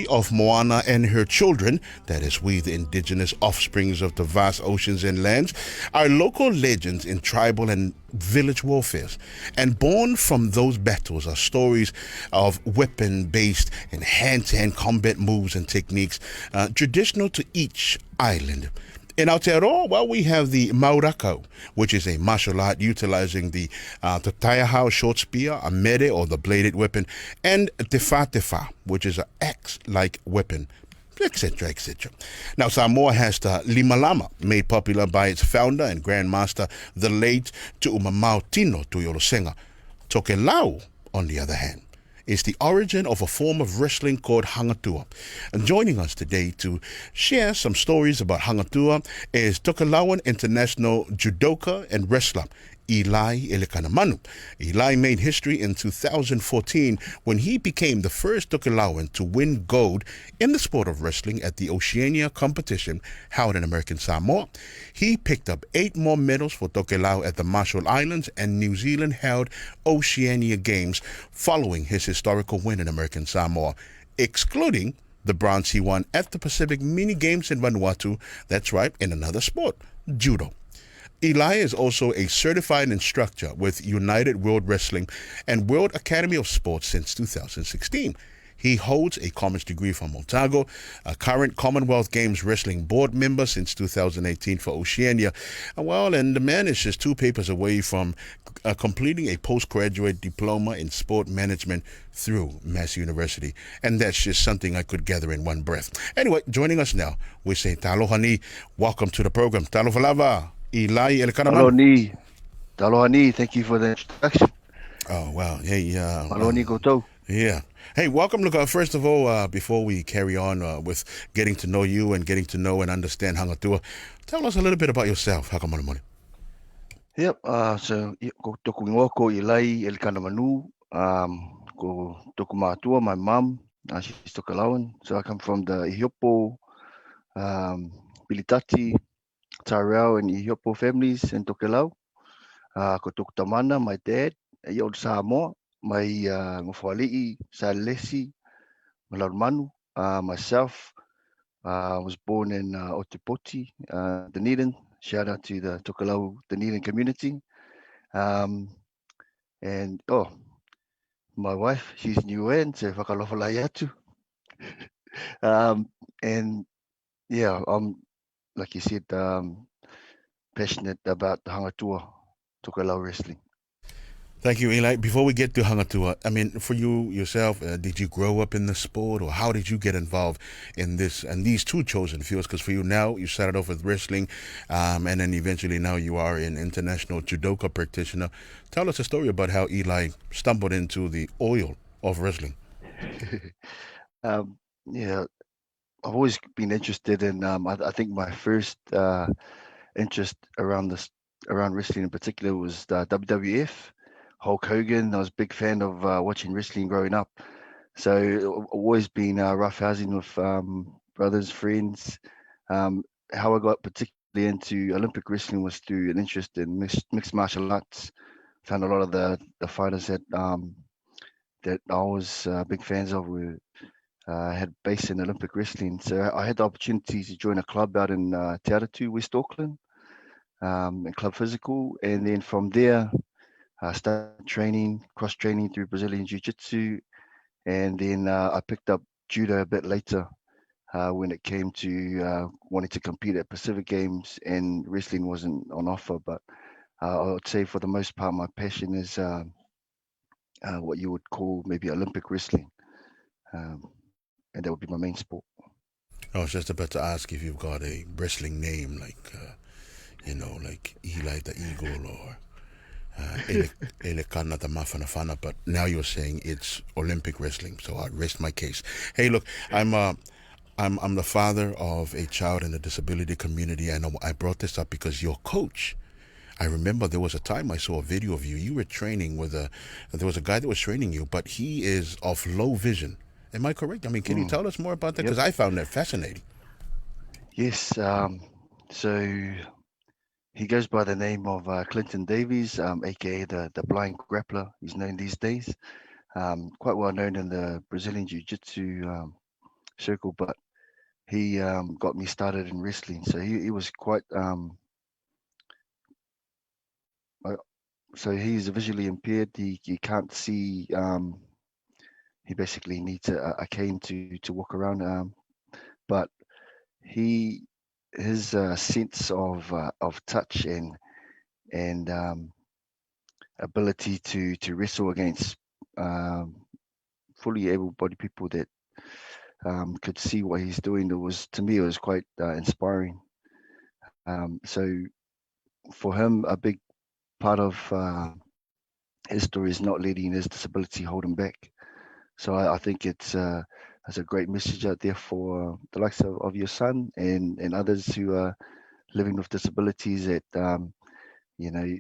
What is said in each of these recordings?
Of Moana and her children, that is, we, the indigenous offsprings of the vast oceans and lands, are local legends in tribal and village warfares. And born from those battles are stories of weapon based and hand to hand combat moves and techniques traditional to each island. In Aotearoa, well, we have the rakau, which is a martial art utilizing the taiaha short spear, a mere or the bladed weapon, and Tewhatewha, which is an axe-like weapon, etc., etc. Now, Samoa has the limalama, made popular by its founder and grandmaster, the late Tino Tuiolosega. Tokelau, on the other hand, is the origin of a form of wrestling called hangatua. And joining us today to share some stories about hangatua is Tokelauan international judoka and wrestler Ilai Elekana Manu. Ilai made history in 2014 when he became the first Tokelauan to win gold in the sport of wrestling at the Oceania competition held in American Samoa. He picked up 8 more medals for Tokelau at the Marshall Islands and New Zealand held Oceania Games following his historical win in American Samoa, excluding the bronze he won at the Pacific Mini Games in Vanuatu. That's right, in another sport, judo. Ilai is also a certified instructor with United World Wrestling and World Academy of Sports since 2016. He holds a commerce degree from Otago, a current Commonwealth Games wrestling board member since 2018 for Oceania. And the man is just 2 papers away from completing a postgraduate diploma in sport management through Mass University. And that's just something I could gather in one breath. Anyway, joining us now, we say taloha ni. Welcome to the program. Taloha lava. Ilai Elekana Malo Manu. ni, taloha ni. Thank you for the introduction. Oh, wow. Hey, Malo ni koutou. yeah. Hey, welcome. Look, first of all, before we carry on with getting to know you and getting to know and understand Hangatua, tell us a little bit about yourself. Hakamanamoni. Yep. Ko toku ingoa ko Ilai Elekana Manu. Ko toku mātua, my mom. She's Tokelauan. So I come from the Ihiopo, Pilitati, Tarao, and Ihiopo families in Tokelau. Ko toku tamana, my dad. Ia o Samoa. My ngofali'i, Salesi, Malaru Manu. Myself. Was born in Otepoti, Dunedin. Shout out to the Tokelau Dunedin community. Um, and my wife, she's New Zealand, so whakalawhalai atu. Um, and yeah, I'm like you said, passionate about the Hangatua Tokelau wrestling. Thank you, Eli. Before we get to Hangatua, I mean, for you yourself, did you grow up in the sport, or how did you get involved in this and these 2 chosen fields? Because for you now, you started off with wrestling, and then eventually now you are an international judoka practitioner. Tell us a story about how Eli stumbled into the oil of wrestling. Yeah, I've always been interested in. I think my first interest around wrestling in particular was the WWF. Hulk Hogan. I was a big fan of watching wrestling growing up. So always been roughhousing with brothers, friends. How I got particularly into Olympic wrestling was through an interest in mixed martial arts. Found a lot of the fighters that I was big fans of were had base in Olympic wrestling. So I had the opportunity to join a club out in Te West Auckland, in Club Physical, and then from there I started training, cross training through Brazilian Jiu Jitsu, and then I picked up judo a bit later when it came to wanting to compete at Pacific Games, and wrestling wasn't on offer. But I would say for the most part, my passion is what you would call maybe Olympic wrestling, and that would be my main sport. I was just about to ask if you've got a wrestling name like, like Eli the Eagle or Elekana the Mafanafana, but now you're saying it's Olympic wrestling, so I rest my case. Hey, look, I'm the father of a child in the disability community, and I brought this up because your coach. I remember there was a time I saw a video of you. You were training with there was a guy that was training you, but he is of low vision. Am I correct? I mean, can you Mm, tell us more about that? yep. Because I found that fascinating. Yes. So he goes by the name of Clinton Davies, aka the blind grappler. He's known these days. Quite well known in the Brazilian Jiu Jitsu circle, but he got me started in wrestling. So he was quite uh, so he's visually impaired. He can't see. He basically needs a cane to walk around. But he his sense of touch and ability to wrestle against um, fully able-bodied people that could see what he's doing. It was, to me, it was quite inspiring. So for him, a big part of his story is not letting his disability hold him back. So I think it's a great message out there for the likes of your son and others who are living with disabilities. That you know,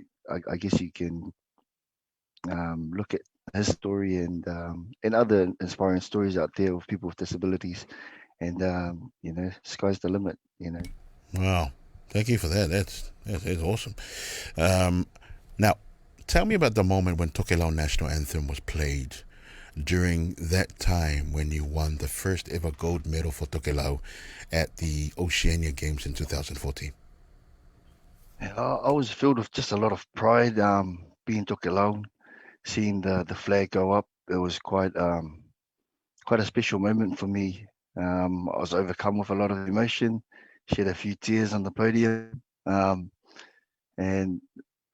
I guess you can look at his story and other inspiring stories out there of people with disabilities, and you know, sky's the limit. You know. Wow. Thank you for that. That's awesome. Um, Now, tell me about the moment when Tokelau National Anthem was played during that time when you won the first ever gold medal for Tokelau at the Oceania Games in 2014. Yeah, I was filled with just a lot of pride, being Tokelau, seeing the flag go up. It was quite a special moment for me. I was overcome with a lot of emotion, shed a few tears on the podium, and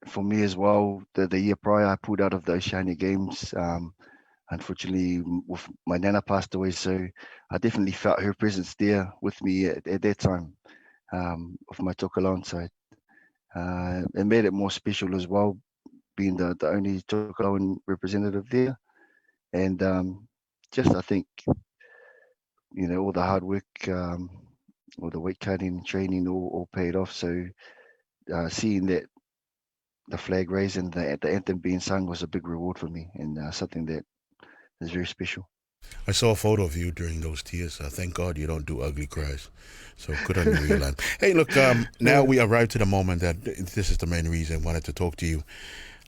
for me as well, the year prior, I pulled out of the Oceania Games. Unfortunately, with my nana passed away, so I definitely felt her presence there with me at that time, of my Tokelau side. It made it more special as well, being the only Tokelauan representative there. And just, I think, you know, all the hard work, all the weight cutting, training, all paid off. So seeing that the flag raised and the anthem being sung was a big reward for me, and something that is very special. I saw a photo of you during those tears. Thank God you don't do ugly cries. So good on you, Elon. Hey, look, now we arrived to the moment that this is the main reason I wanted to talk to you.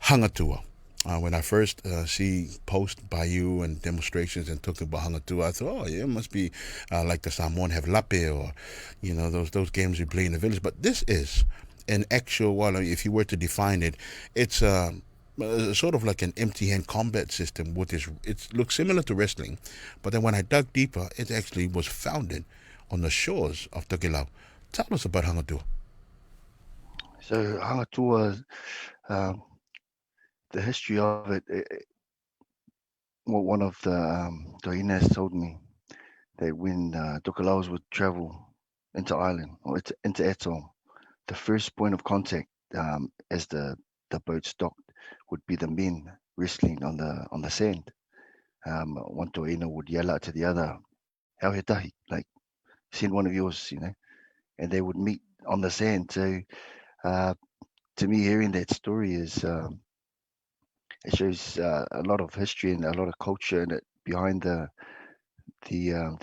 Hangatua. When I first see posts by you and demonstrations and talking about Hangatua, I thought, oh, yeah, it must be like the Samoan have lape or, you know, those games we play in the village. But this is an actual, well, if you were to define it, it's sort of like an empty hand combat system with this. It looks similar to wrestling, but then when I dug deeper, it actually was founded on the shores of Tokelau. Tell us about Hangatua. So Hangatua, um, the history of it, what one of the Doinas told me that when Tokelau's would travel into Ireland or into Atoll, the first point of contact, as the boat docked, would be the men wrestling on the sand. One Toina would yell out to the other, "How he tahi?" Like, send one of yours, you know, and they would meet on the sand. So uh, to me, hearing that story is it shows a lot of history and a lot of culture in it behind the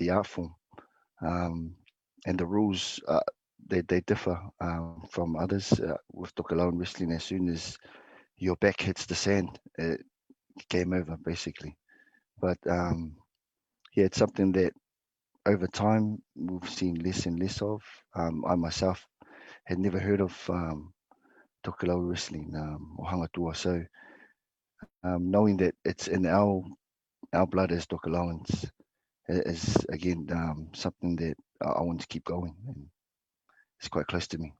art form, um, and the rules. They differ from others with Tokelau and wrestling. As soon as your back hits the sand, game over basically. But yeah, it's something that over time we've seen less and less of. I myself had never heard of Tokelau wrestling, or Hangatua. So knowing that it's in our blood as Tokelauans is again something that I want to keep going, and it's quite close to me.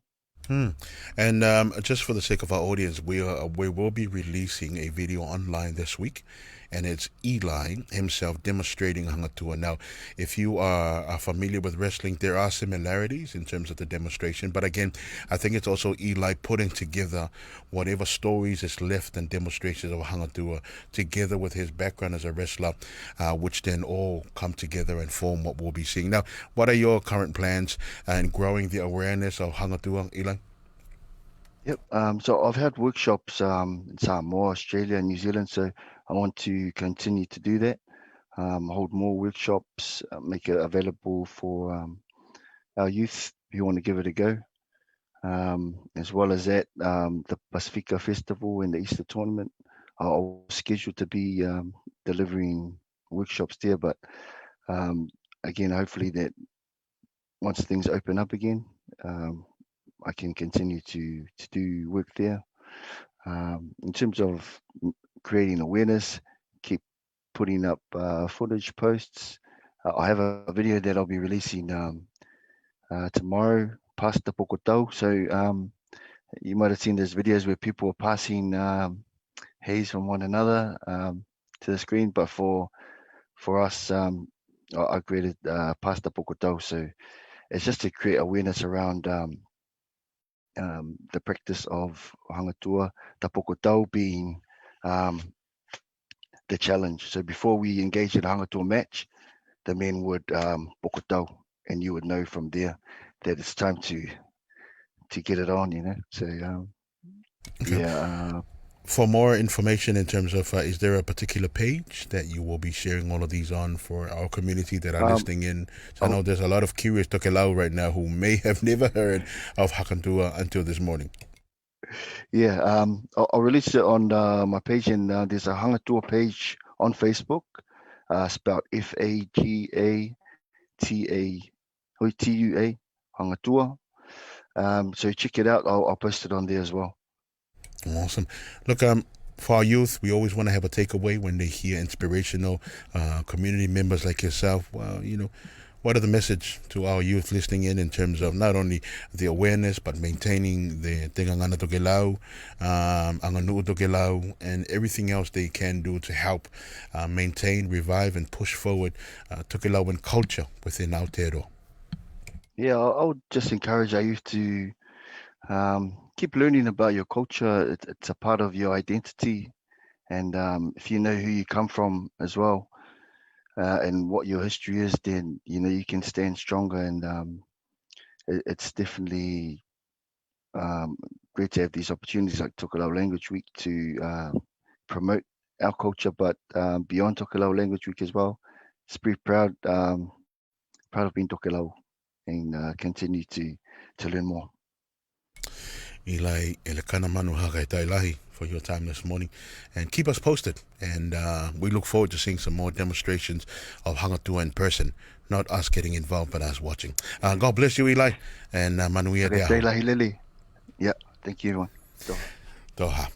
Hmm. And just for the sake of our audience, we will be releasing a video online this week, and it's Eli himself demonstrating Hangatua. Now, if you are familiar with wrestling, there are similarities in terms of the demonstration, but again, I think it's also Eli putting together whatever stories is left and demonstrations of Hangatua together with his background as a wrestler, which then all come together and form what we'll be seeing. Now, what are your current plans in growing the awareness of Hangatua, Eli? Yep. So I've had workshops in Samoa, Australia, and New Zealand. So I want to continue to do that. Hold more workshops, make it available for our youth who want to give it a go. As well as that, the Pacifica Festival and the Easter tournament are scheduled to be delivering workshops there. But um, again, hopefully that once things open up again, I can continue to do work there. In terms of creating awareness, keep putting up footage posts. I have a video that I'll be releasing tomorrow, past the Pokotau. So you might have seen those videos where people are passing haze from one another to the screen, but for us, I created past the Pokotau. So it's just to create awareness around the practice of hangatua, the Pokotau being the challenge. So before we engage in a hangatua match, the men would pokotau, and you would know from there that it's time to get it on, you know. So Okay. yeah. For more information in terms of, is there a particular page that you will be sharing all of these on for our community that are listening in? So I know there's a lot of curious Tokelau right now who may have never heard of Hakantua until this morning. Yeah, I'll release it on my page, and there's a hangatua page on Facebook, spelled Fagatua, hangatua. So check it out. I'll post it on there as well. Awesome. Look, for our youth, we always want to have a takeaway when they hear inspirational community members like yourself. Well, you know, what are the message to our youth listening in terms of not only the awareness, but maintaining the Tengangana Tokelau, Anganuu Tokelau, and everything else they can do to help maintain, revive, and push forward Tokelauan culture within Aotearoa? Yeah, I would just encourage our youth to keep learning about your culture. It's a part of your identity, and if you know who you come from as well, and what your history is, then you know you can stand stronger. And it's definitely great to have these opportunities like Tokelau Language Week to promote our culture, but beyond Tokelau Language Week as well. It's pretty proud of being Tokelau, and continue to learn more. Ilai Elekana Manu for your time this morning, and keep us posted, and we look forward to seeing some more demonstrations of hangatua in person, not us getting involved but us watching. God bless you, Ilai, and manuia te aho. Yeah, thank you everyone. Toha.